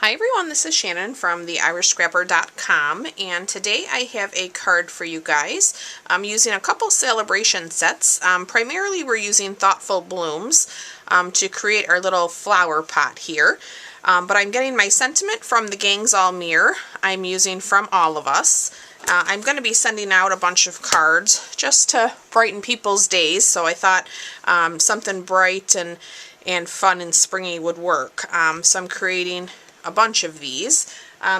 Hi everyone, this is Shannon from theirishscrapper.com, and today I have a card for you guys. I'm using a couple celebration sets. Primarily we're using Thoughtful Blooms to create our little flower pot here. But I'm getting my sentiment from the Gang's All Meer. I'm using From All of Us. I'm going to be sending out a bunch of cards just to brighten people's days, so I thought something bright and fun and springy would work. So I'm creating a bunch of these,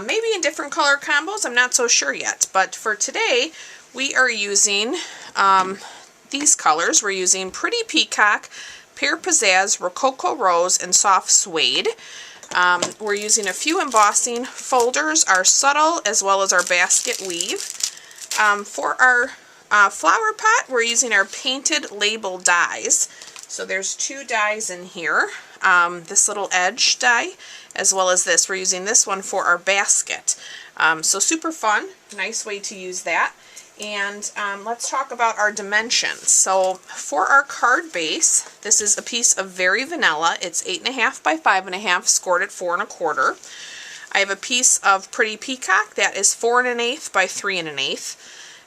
maybe in different color combos, I'm not so sure yet, but for today we are using these colors. We're using Pretty Peacock, Pear Pizzazz, Rococo Rose, and Soft Suede. We're using a few embossing folders, our subtle as well as our basket weave. For our flower pot, we're using our painted label dies. So there's two dies in here, this little edge die, as well as this. We're using this one for our basket. So super fun, nice way to use that. And let's talk about our dimensions. So for our card base, this is a piece of Very Vanilla. It's 8.5 by 5.5, scored at 4 1/4. I have a piece of Pretty Peacock that is 4 1/8 by 3 1/8.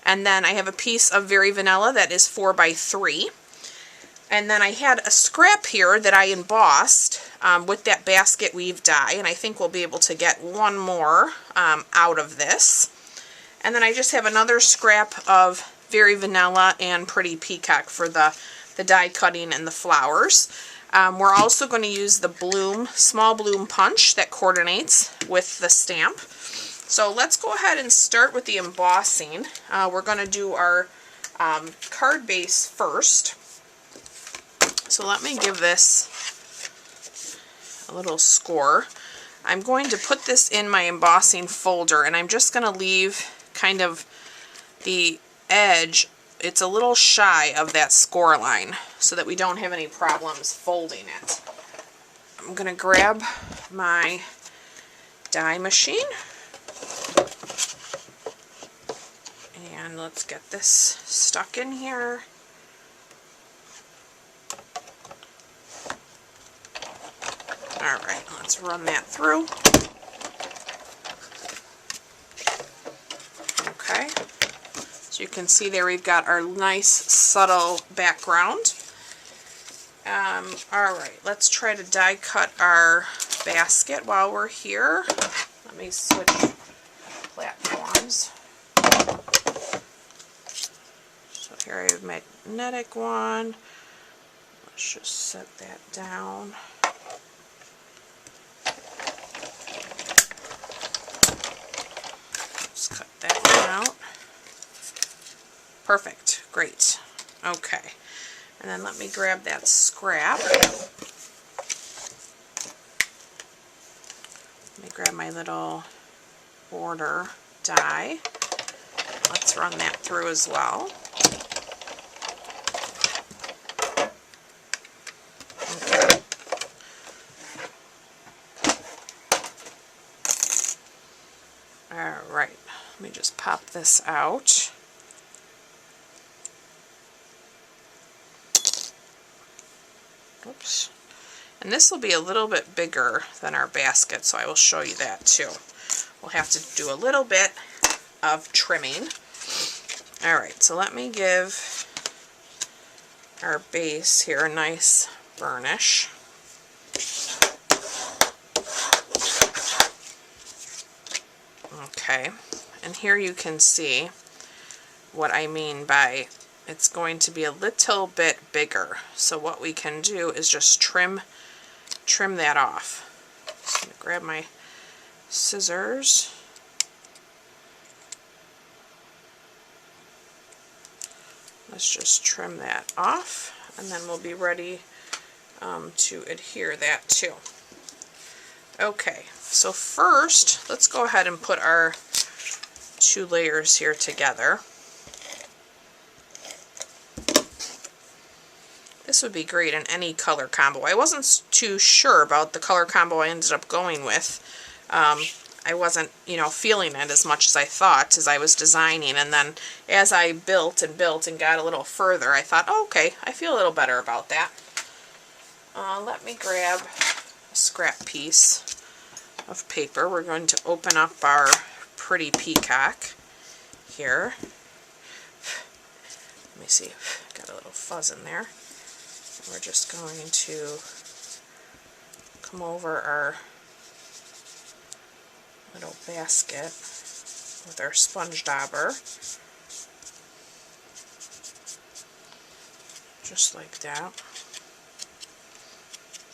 And then I have a piece of Very Vanilla that is 4 by 3. And then I had a scrap here that I embossed with that basket weave die, and I think we'll be able to get one more out of this. And then I just have another scrap of Very Vanilla and Pretty Peacock for the die cutting and the flowers. We're also going to use the small bloom punch that coordinates with the stamp. So let's go ahead and start with the embossing. We're going to do our card base first. So let me give this a little score. I'm going to put this in my embossing folder, and I'm just going to leave kind of the edge. It's a little shy of that score line so that we don't have any problems folding it. I'm going to grab my die machine, and let's get this stuck in here. Alright, let's run that through. Okay, so you can see there we've got our nice subtle background. Alright, let's try to die cut our basket while we're here. Let me switch platforms. So here I have my magnetic one. Let's just set that down. Cut that out. Perfect. Great. Okay. And then let me grab that scrap. Let me grab my little border die. Let's run that through as well. Okay. Alright. Let me just pop this out. Oops. And this will be a little bit bigger than our basket, so I will show you that too. We'll have to do a little bit of trimming. Alright, so let me give our base here a nice burnish. Okay. And here you can see what I mean by it's going to be a little bit bigger. So what we can do is just trim that off. So I'm going to grab my scissors. Let's just trim that off, and then we'll be ready to adhere that too. Okay, so first let's go ahead and put our two layers here together. This would be great in any color combo. I wasn't too sure about the color combo I ended up going with. I wasn't, feeling it as much as I thought as I was designing, and then as I built and got a little further, I thought, oh, okay, I feel a little better about that. Let me grab a scrap piece of paper. We're going to open up our pretty peacock here. Let me see, got a little fuzz in there. We're just going to come over our little basket with our sponge dauber, just like that.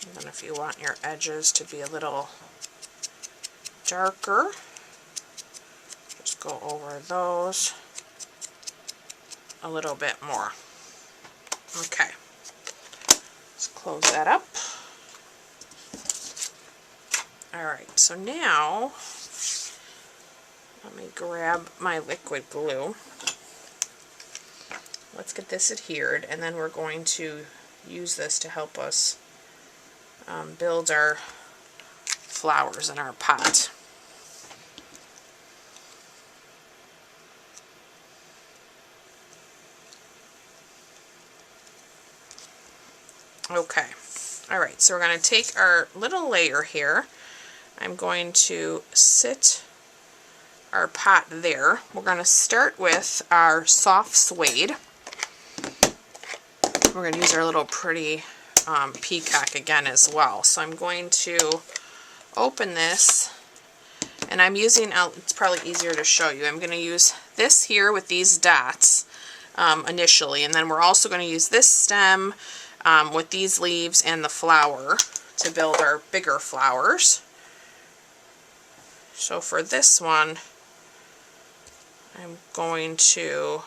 And then if you want your edges to be a little darker, just go over those a little bit more. Okay, let's close that up. Alright, so now let me grab my liquid glue. Let's get this adhered, and then we're going to use this to help us build our flowers in our pot. Okay, alright, so we're going to take our little layer here. I'm going to sit our pot there. We're going to start with our soft suede. We're going to use our little pretty peacock again as well. So I'm going to open this, and I'm using, it's probably easier to show you, I'm going to use this here with these dots initially, and then we're also going to use this stem with these leaves and the flower to build our bigger flowers. So for this one, I'm going to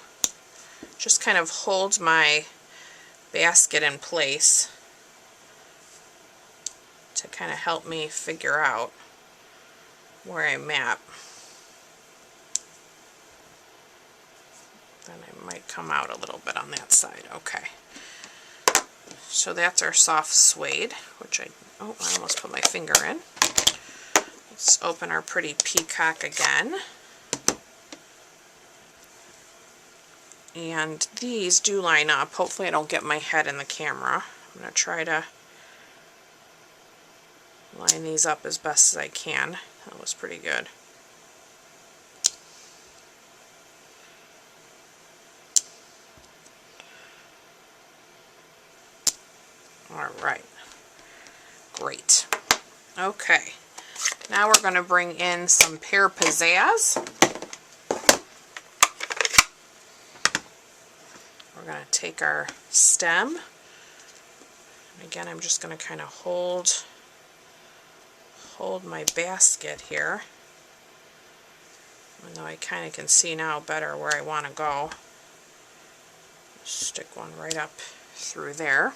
just kind of hold my basket in place to kind of help me figure out where I'm at. Then I might come out a little bit on that side. Okay. So that's our soft suede, which I almost put my finger in. Let's open our pretty peacock again. And these do line up. Hopefully I don't get my head in the camera. I'm going to try to line these up as best as I can. That was pretty good. Alright. Great. Okay. Now we're going to bring in some pear pizzazz. We're going to take our stem. And again, I'm just going to kind of hold my basket here. Even though I kind of can see now better where I want to go. Stick one right up through there.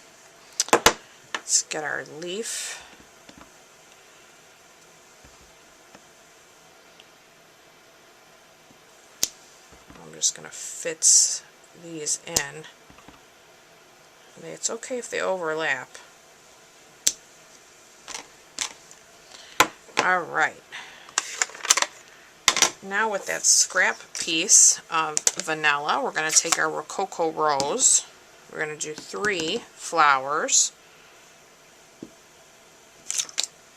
Let's get our leaf. I'm just going to fit these in. And it's okay if they overlap. Alright. Now with that scrap piece of vanilla, we're going to take our Rococo Rose. We're going to do 3 flowers.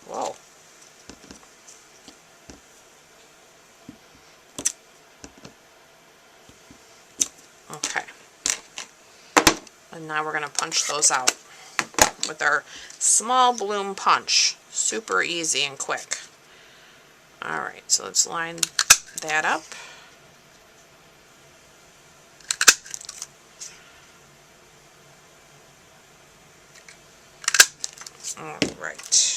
Whoa. Okay. And now we're going to punch those out with our small bloom punch. Super easy and quick. Alright, so let's line that up. Alright.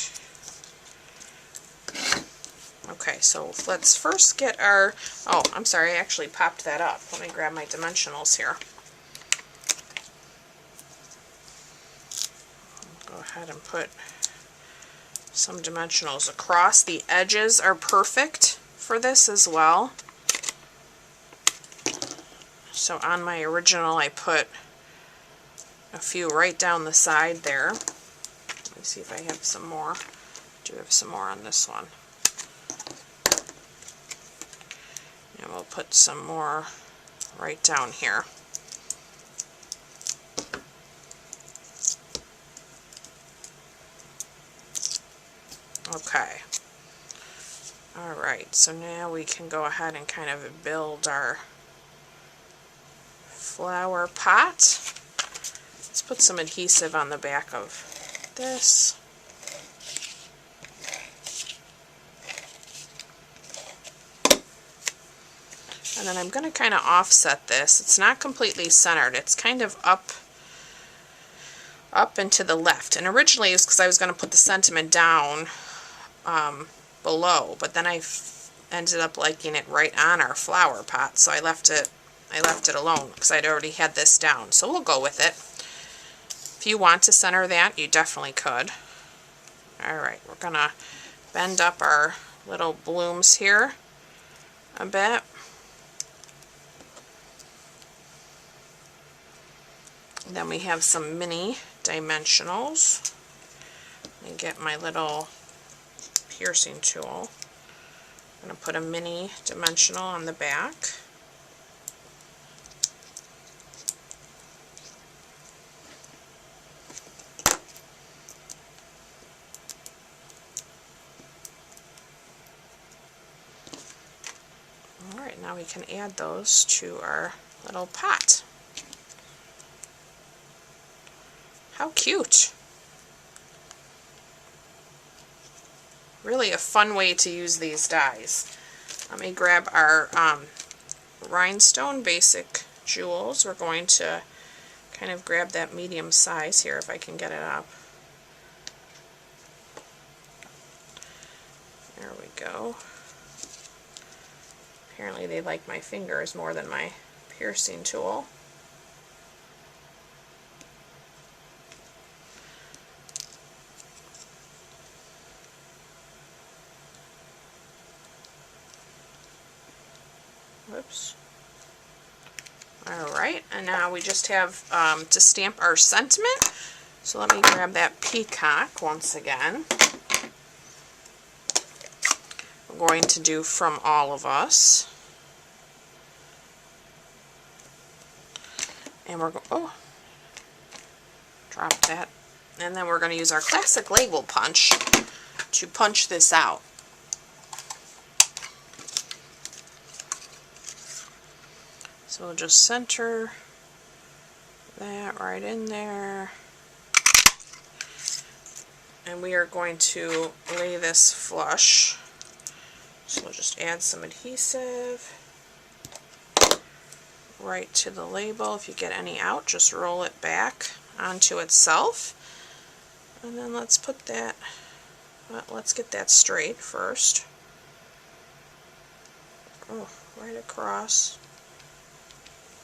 Okay, so let's first get our, oh, I'm sorry, I actually popped that up. Let me grab my dimensionals here. Go ahead and put some dimensionals across. The edges are perfect for this as well. So on my original I put a few right down the side there. Let me see if I have some more. I do have some more on this one. And we'll put some more right down here. Okay. Alright, so now we can go ahead and kind of build our flower pot. Let's put some adhesive on the back of this. And then I'm going to kind of offset this. It's not completely centered. It's kind of up and to the left. And originally it was because I was going to put the sentiment down below, but then I ended up liking it right on our flower pot, so I left it alone because I'd already had this down. So we'll go with it. If you want to center that, you definitely could. Alright, we're going to bend up our little blooms here a bit. And then we have some mini dimensionals. Let me get my little piercing tool. I'm going to put a mini dimensional on the back. Alright, now we can add those to our little pot. How cute! Really a fun way to use these dies. Let me grab our Rhinestone Basic Jewels. We're going to kind of grab that medium size here if I can get it up. There we go. Apparently they like my fingers more than my piercing tool. Whoops. Alright, and now we just have to stamp our sentiment. So let me grab that peacock once again. We're going to do From All of Us. And we're going, oh, drop that. And then we're going to use our classic label punch to punch this out. So we'll just center that right in there. And we are going to lay this flush. So we'll just add some adhesive right to the label. If you get any out, just roll it back onto itself. And then let's put that, well, let's get that straight first. Oh, right across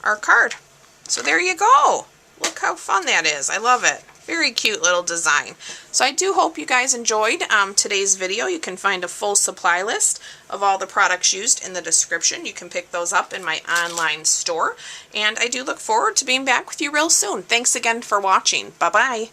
our card. So there you go. Look how fun that is. I love it. Very cute little design. So I do hope you guys enjoyed today's video. You can find a full supply list of all the products used in the description. You can pick those up in my online store. And I do look forward to being back with you real soon. Thanks again for watching. Bye-bye.